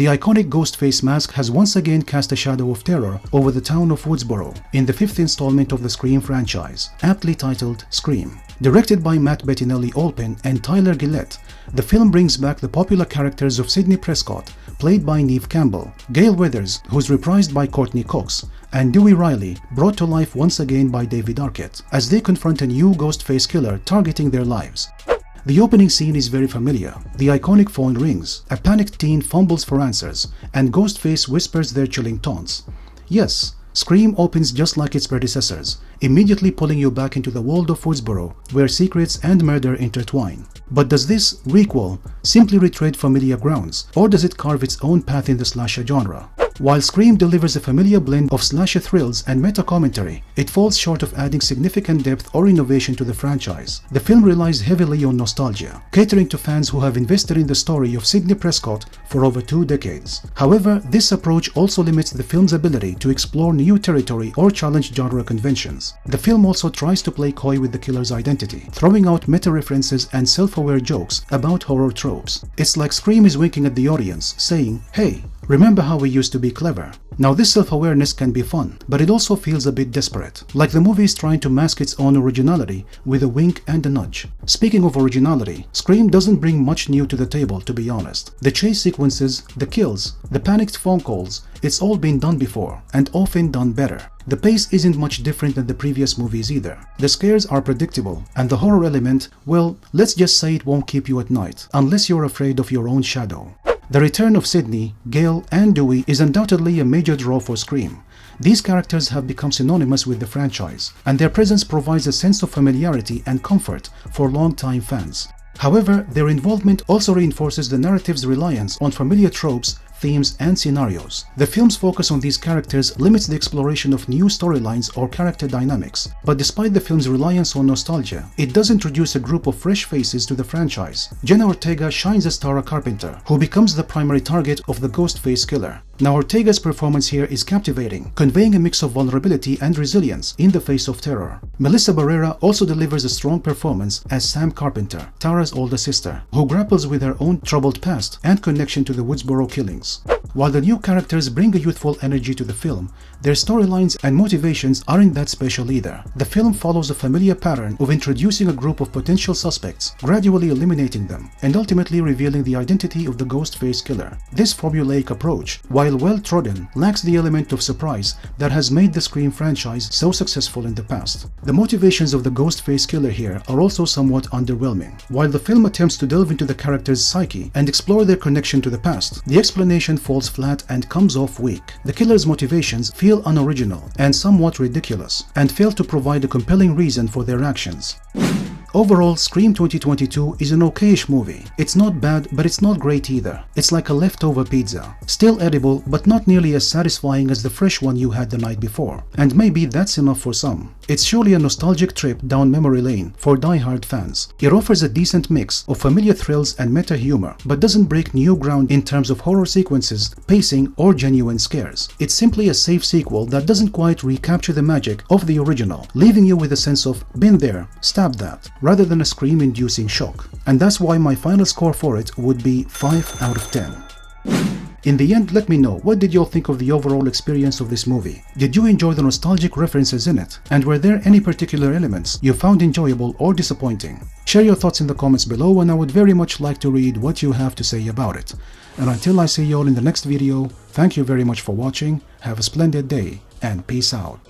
The iconic Ghostface mask has once again cast a shadow of terror over the town of Woodsboro in the 5th installment of the Scream franchise, aptly titled Scream. Directed by Matt Bettinelli-Olpin and Tyler Gillett, the film brings back the popular characters of Sidney Prescott, played by Neve Campbell, Gale Weathers, who's reprised by Courtney Cox, and Dewey Riley, brought to life once again by David Arquette, as they confront a new Ghostface killer targeting their lives. The opening scene is very familiar. The iconic phone rings, a panicked teen fumbles for answers, and Ghostface whispers their chilling taunts. Yes, Scream opens just like its predecessors, immediately pulling you back into the world of Woodsboro, where secrets and murder intertwine. But does this requel simply retread familiar grounds, or does it carve its own path in the slasher genre? While Scream delivers a familiar blend of slasher thrills and meta-commentary, it falls short of adding significant depth or innovation to the franchise. The film relies heavily on nostalgia, catering to fans who have invested in the story of Sidney Prescott for over 2 decades. However, this approach also limits the film's ability to explore new territory or challenge genre conventions. The film also tries to play coy with the killer's identity, throwing out meta-references and self-aware jokes about horror tropes. It's like Scream is winking at the audience, saying, "Hey, remember how we used to be clever?" Now, this self-awareness can be fun, but it also feels a bit desperate, like the movie is trying to mask its own originality with a wink and a nudge. Speaking of originality, Scream doesn't bring much new to the table, to be honest. The chase sequences, the kills, the panicked phone calls, it's all been done before, and often done better. The pace isn't much different than the previous movies either. The scares are predictable, and the horror element, well, let's just say it won't keep you at night, unless you're afraid of your own shadow. The return of Sidney, Gale, and Dewey is undoubtedly a major draw for Scream. These characters have become synonymous with the franchise, and their presence provides a sense of familiarity and comfort for long-time fans. However, their involvement also reinforces the narrative's reliance on familiar tropes, themes, and scenarios. The film's focus on these characters limits the exploration of new storylines or character dynamics, but despite the film's reliance on nostalgia, it does introduce a group of fresh faces to the franchise. Jenna Ortega shines as Tara Carpenter, who becomes the primary target of the Ghostface killer. Now, Ortega's performance here is captivating, conveying a mix of vulnerability and resilience in the face of terror. Melissa Barrera also delivers a strong performance as Sam Carpenter, Tara's older sister, who grapples with her own troubled past and connection to the Woodsboro killings. While the new characters bring a youthful energy to the film, their storylines and motivations aren't that special either. The film follows a familiar pattern of introducing a group of potential suspects, gradually eliminating them, and ultimately revealing the identity of the Ghostface killer. This formulaic approach, while well-trodden, lacks the element of surprise that has made the Scream franchise so successful in the past. The motivations of the Ghostface killer here are also somewhat underwhelming. While the film attempts to delve into the character's psyche and explore their connection to the past, the explanation falls flat and comes off weak. The killer's motivations feel unoriginal and somewhat ridiculous, and fail to provide a compelling reason for their actions. Overall, Scream 2022 is an okayish movie. It's not bad, but it's not great either. It's like a leftover pizza. Still edible, but not nearly as satisfying as the fresh one you had the night before. And maybe that's enough for some. It's surely a nostalgic trip down memory lane for die-hard fans. It offers a decent mix of familiar thrills and meta humor, but doesn't break new ground in terms of horror sequences, pacing, or genuine scares. It's simply a safe sequel that doesn't quite recapture the magic of the original, leaving you with a sense of been there, stabbed that, rather than a Scream-inducing shock. And that's why my final score for it would be 5 out of 10. In the end, let me know, what did you all think of the overall experience of this movie? Did you enjoy the nostalgic references in it? And were there any particular elements you found enjoyable or disappointing? Share your thoughts in the comments below, and I would very much like to read what you have to say about it. And until I see you all in the next video, thank you very much for watching, have a splendid day, and peace out.